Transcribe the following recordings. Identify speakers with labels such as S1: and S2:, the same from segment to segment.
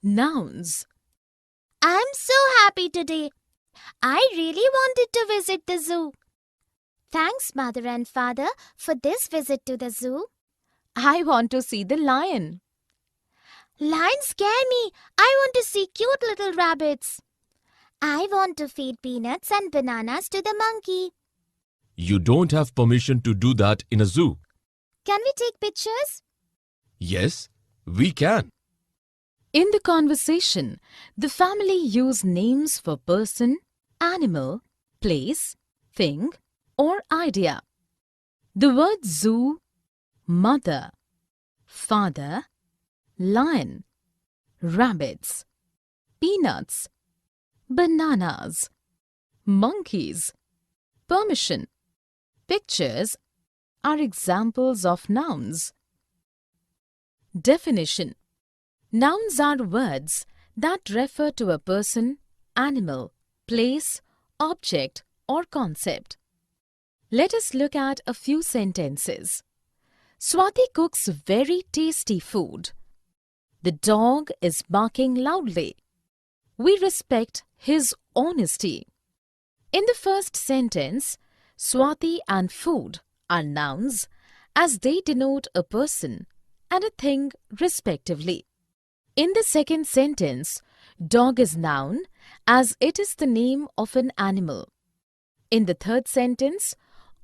S1: Nouns.
S2: I'm so happy today. I really wanted to visit the zoo. Thanks, Mother and Father, for this visit to the zoo.
S1: I want to see the lion.
S2: Lions scare me. I want to see cute little rabbits. I want to feed peanuts and bananas to the monkey.
S3: You don't have permission to do that in a zoo.
S2: Can we take pictures?
S3: Yes, we can.
S1: In the conversation, the family use names for person, animal, place, thing, or idea. The words zoo, mother, father, lion, rabbits, peanuts, bananas, monkeys, permission, pictures are examples of nouns. Definition. Nouns are words that refer to a person, animal, place, object, or concept. Let us look at a few sentences. Swati cooks very tasty food. The dog is barking loudly. We respect his honesty. In the first sentence, Swati and food are nouns as they denote a person and a thing respectively. In the second sentence, dog is noun as it is the name of an animal. In the third sentence,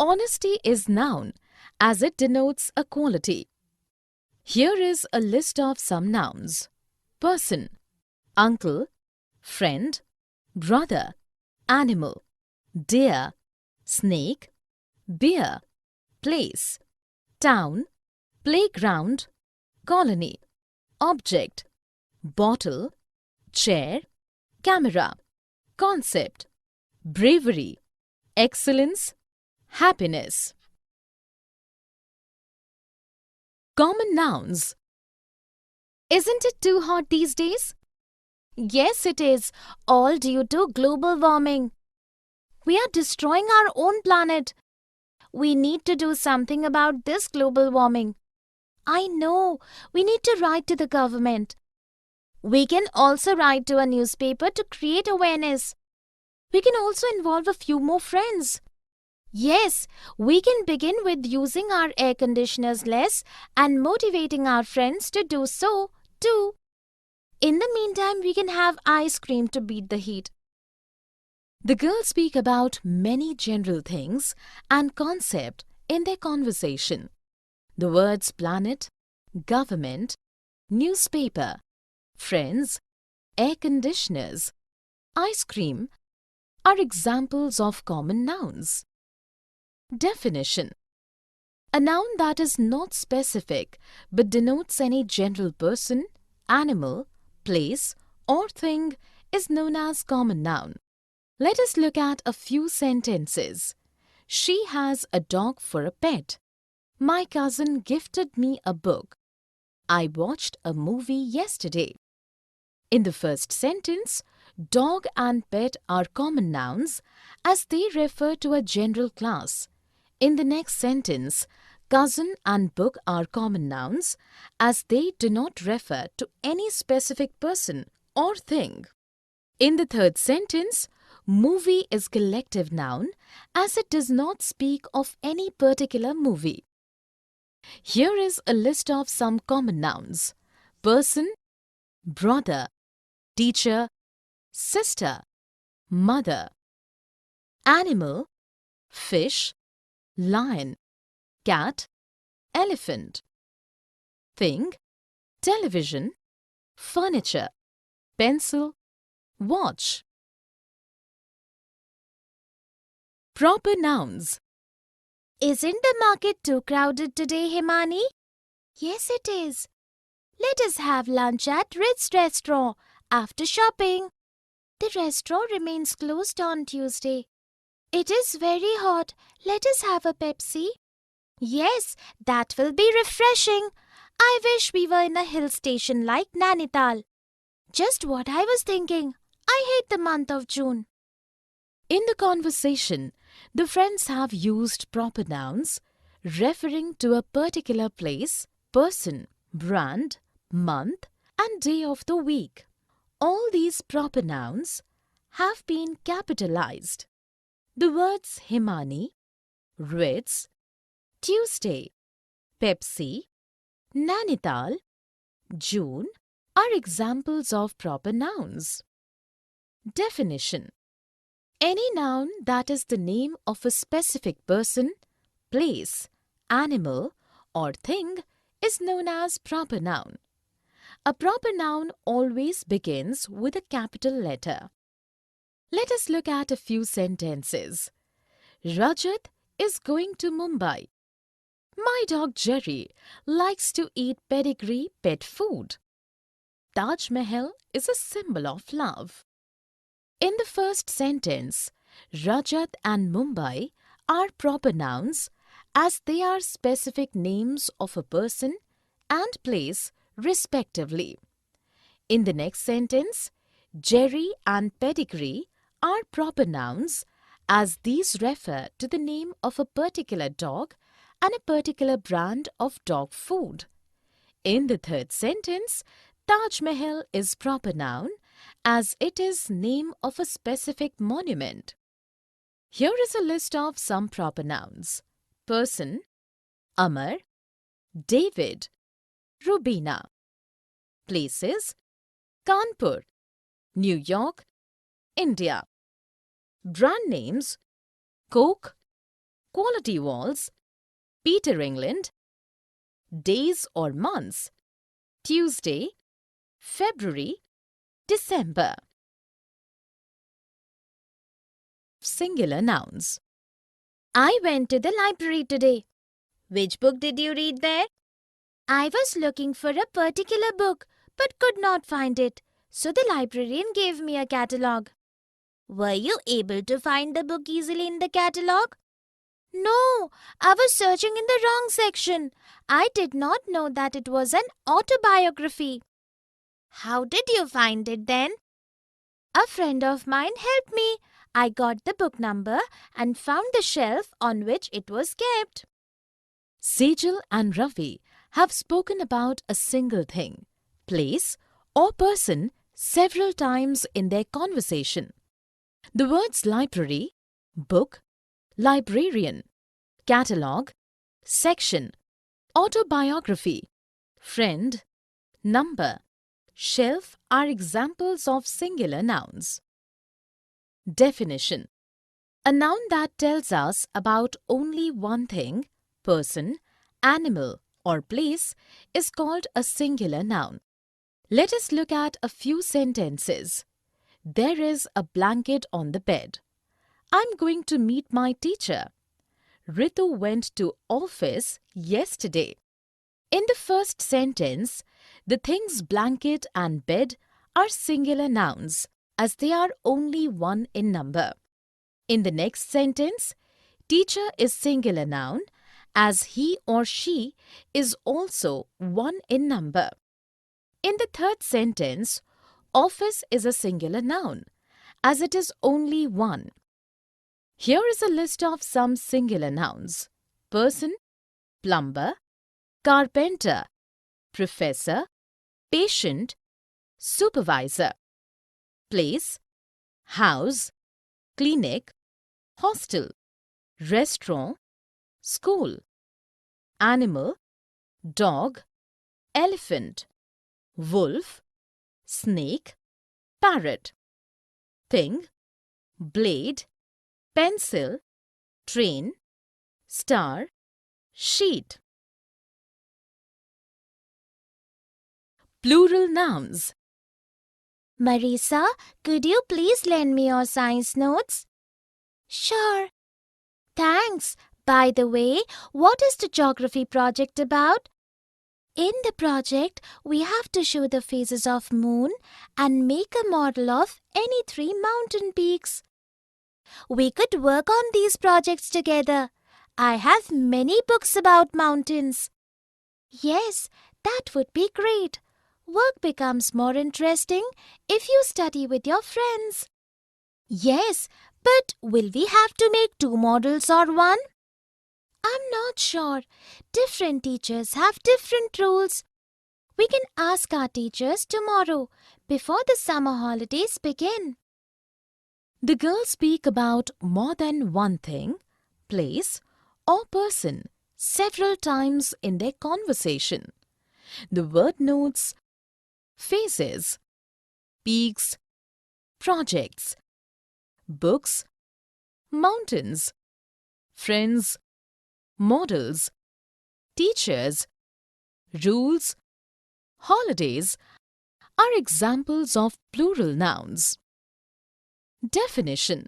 S1: honesty is noun as it denotes a quality. Here is a list of some nouns. Person, uncle, friend, brother, animal, deer, snake, beer, place, town, playground, colony, object, bottle, chair, camera, concept, bravery, excellence, happiness. Common nouns. Isn't it too hot these days?
S2: Yes, it is, all due to global warming. We are destroying our own planet. We need to do something about this global warming. I know, we need to write to the government. We can also write to a newspaper to create awareness. We can also involve a few more friends. Yes, we can begin with using our air conditioners less and motivating our friends to do so too. In the meantime, we can have ice cream to beat the heat.
S1: The girls speak about many general things and concept in their conversation. The words planet, government, newspaper, friends, air conditioners, ice cream are examples of common nouns. Definition. A noun that is not specific but denotes any general person, animal, place or thing is known as common noun. Let us look at a few sentences. She has a dog for a pet. My cousin gifted me a book. I watched a movie yesterday. In the first sentence, dog and pet are common nouns as they refer to a general class. In the next sentence, cousin and book are common nouns as they do not refer to any specific person or thing. In the third sentence, movie is collective noun as it does not speak of any particular movie. Here is a list of some common nouns. Person, brother, teacher, sister, mother. Animal, fish, lion, cat, elephant. Thing, television, furniture, pencil, watch. Proper nouns.
S2: Isn't the market too crowded today, Himani? Yes, it is. Let us have lunch at Ritz Restaurant after shopping. The restaurant remains closed on Tuesday. It is very hot. Let us have a Pepsi. Yes, that will be refreshing. I wish we were in a hill station like Nainital. Just what I was thinking. I hate the month of June.
S1: In the conversation, the friends have used proper nouns referring to a particular place, person, brand, month, and day of the week. All these proper nouns have been capitalized. The words Himani, Ritz, Tuesday, Pepsi, Nainital, June are examples of proper nouns. Definition: any noun that is the name of a specific person, place, animal, or thing is known as proper noun. A proper noun always begins with a capital letter. Let us look at a few sentences. Rajat is going to Mumbai. My dog Jerry likes to eat pedigree pet food. Taj Mahal is a symbol of love. In the first sentence, Rajat and Mumbai are proper nouns as they are specific names of a person and place respectively. In the next sentence, Jerry and pedigree are proper nouns as these refer to the name of a particular dog and a particular brand of dog food. In the third sentence, Taj Mahal is proper noun as it is name of a specific monument. Here is a list of some proper nouns. Person, Amar, David, Rubina. Places, Kanpur, New York, India. Brand names, Coke, Quality Walls, Peter England. Days or months, Tuesday, February, December. Singular nouns.
S2: I went to the library today. Which book did you read there? I was looking for a particular book but could not find it, so the librarian gave me a catalogue. Were you able to find the book easily in the catalogue? No, I was searching in the wrong section. I did not know that it was an autobiography. How did you find it then? A friend of mine helped me. I got the book number and found the shelf on which it was kept.
S1: Sejal and Ravi have spoken about a single thing, place, or person several times in their conversation. The words library, book, librarian, catalogue, section, autobiography, friend, number, shelf are examples of singular nouns. Definition: a noun that tells us about only one thing, person, animal, or place is called a singular noun. Let us look at a few sentences. There is a blanket on the bed. I'm going to meet my teacher. Ritu went to office yesterday. In the first sentence, the things blanket and bed are singular nouns as they are only one in number. In the next sentence, teacher is singular noun as he or she is also one in number. In the third sentence, office is a singular noun as it is only one. Here is a list of some singular nouns. Person, plumber, carpenter, professor, patient, supervisor. Place, house, clinic, hostel, restaurant, school. Animal, dog, elephant, wolf, snake, parrot. Thing, blade, pencil, train, star, sheet. Plural nouns.
S2: Marisa, could you please lend me your science notes? Sure. Thanks. By the way, what is the geography project about? In the project, we have to show the phases of moon and make a model of any 3 mountain peaks. We could work on these projects together. I have many books about mountains. Yes, that would be great. Work becomes more interesting if you study with your friends. Yes, but will we have to make 2 models or one? I'm not sure. Different teachers have different rules. We can ask our teachers tomorrow before the summer holidays begin.
S1: The girls speak about more than one thing, place, or person several times in their conversation. The word notes, faces, peaks, projects, books, mountains, friends, models, teachers, rules, holidays are examples of plural nouns. Definition: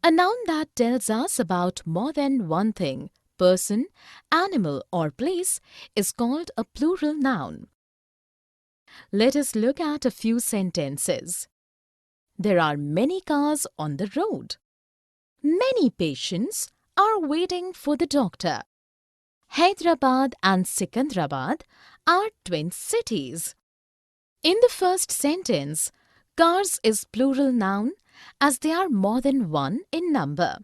S1: a noun that tells us about more than one thing, person, animal, or place is called a plural noun. Let us look at a few sentences. There are many cars on the road. Many patients are waiting for the doctor. Hyderabad and Sikandrabad are twin cities. In the first sentence, cars is plural noun as they are more than one in number.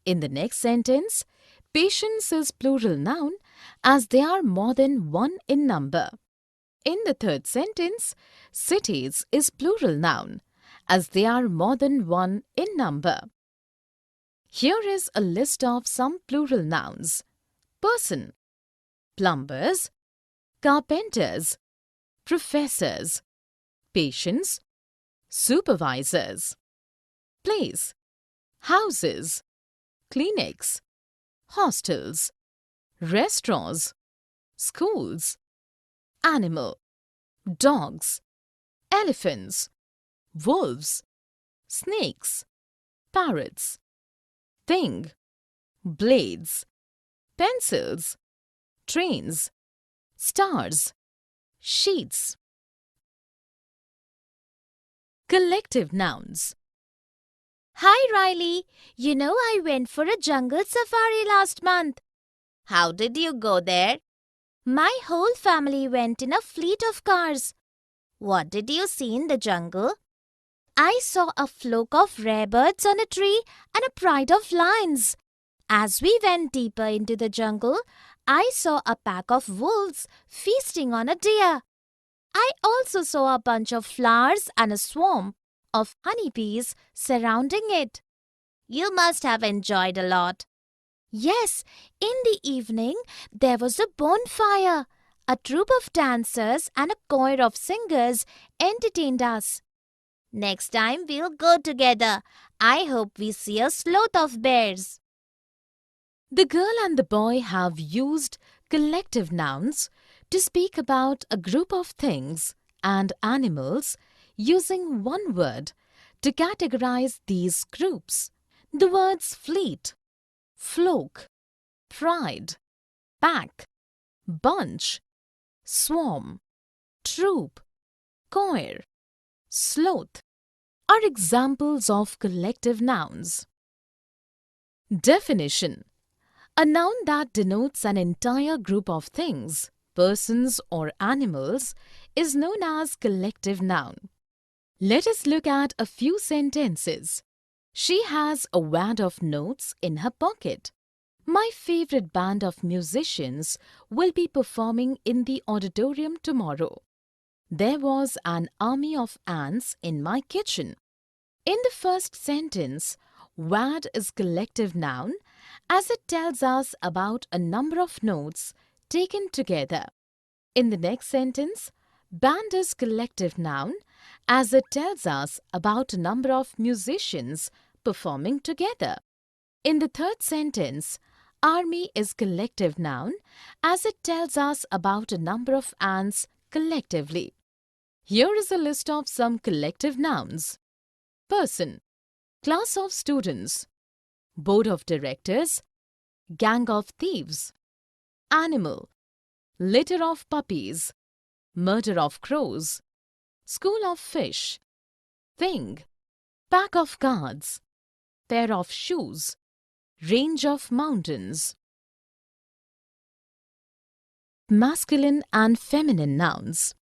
S1: In the next sentence, patients is plural noun as they are more than one in number. In the third sentence, cities is plural noun as they are more than one in number. Here is a list of some plural nouns. Person, plumbers, carpenters, professors, patients, supervisors. Place, houses, clinics, hostels, restaurants, schools. Animal, dogs, elephants, wolves, snakes, parrots. Thing, blades, pencils, trains, stars, sheets. Collective nouns.
S2: Hi Riley, you know I went for a jungle safari last month.
S4: How did you go there?
S2: My whole family went in a fleet of cars.
S4: What did you see in the jungle?
S2: I saw a flock of rare birds on a tree and a pride of lions. As we went deeper into the jungle, I saw a pack of wolves feasting on a deer. I also saw a bunch of flowers and a swarm of honeybees surrounding it.
S4: You must have enjoyed a lot.
S2: Yes, in the evening there was a bonfire. A troupe of dancers and a choir of singers entertained us.
S4: Next time we'll go together. I hope we see a sloth of bears.
S1: The girl and the boy have used collective nouns to speak about a group of things and animals using one word to categorize these groups. The words fleet, flock, pride, pack, bunch, swarm, troop, choir, sloth are examples of collective nouns. Definition: a noun that denotes an entire group of things, persons or animals is known as collective noun. Let us look at a few sentences. She has a wad of notes in her pocket. My favorite band of musicians will be performing in the auditorium tomorrow. There was an army of ants in my kitchen. In the first sentence, wad is collective noun as it tells us about a number of notes taken together. In the next sentence, band is collective noun as it tells us about a number of musicians performing together. In the third sentence, army is collective noun as it tells us about a number of ants collectively. Here is a list of some collective nouns. Person, class of students, board of directors, gang of thieves. Animal, litter of puppies, murder of crows, school of fish. Thing, pack of cards, pair of shoes, range of mountains. Masculine and feminine nouns.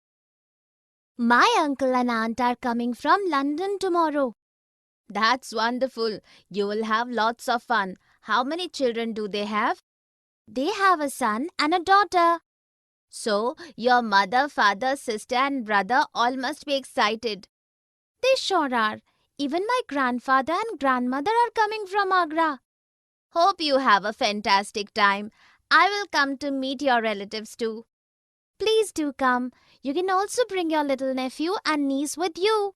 S2: My uncle and aunt are coming from London tomorrow.
S4: That's wonderful. You will have lots of fun. How many children do they have?
S2: They have a son and a daughter.
S4: So, your mother, father, sister, and brother all must be excited.
S2: They sure are. Even my grandfather and grandmother are coming from Agra.
S4: Hope you have a fantastic time. I will come to meet your relatives too.
S2: Please do come. You can also bring your little nephew and niece with you.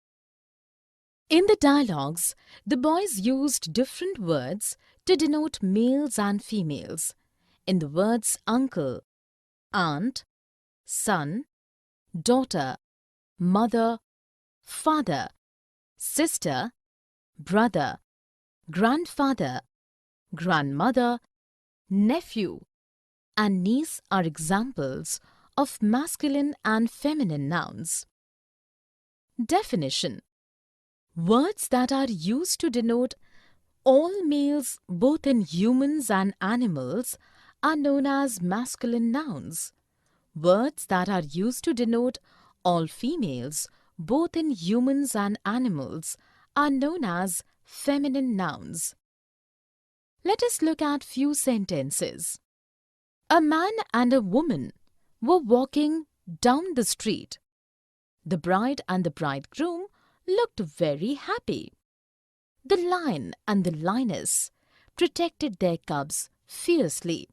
S1: In the dialogues, the boys used different words to denote males and females. In the words uncle, aunt, son, daughter, mother, father, sister, brother, grandfather, grandmother, nephew, and niece are examples of masculine and feminine nouns. Definition: words that are used to denote all males both in humans and animals are known as masculine nouns. Words that are used to denote all females both in humans and animals are known as feminine nouns. Let us look at few sentences. A man and a woman were walking down the street. The bride and the bridegroom looked very happy. The lion and the lioness protected their cubs fiercely.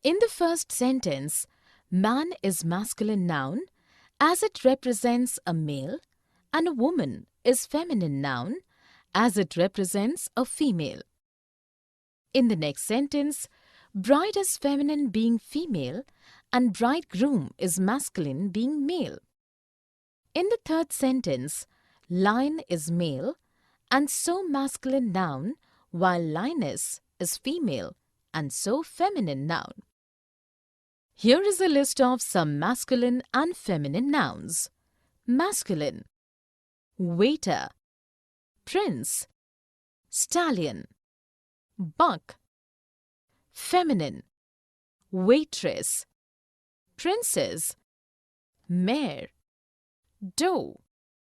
S1: In the first sentence, man is masculine noun as it represents a male, and a woman is feminine noun as it represents a female. In the next sentence, bride is feminine being female and bridegroom is masculine being male. In the third sentence, lion is male and so masculine noun, while lioness is female and so feminine noun. Here is a list of some masculine and feminine nouns. Masculine: waiter, prince, stallion, buck. Feminine: waitress, princess, mare, doe.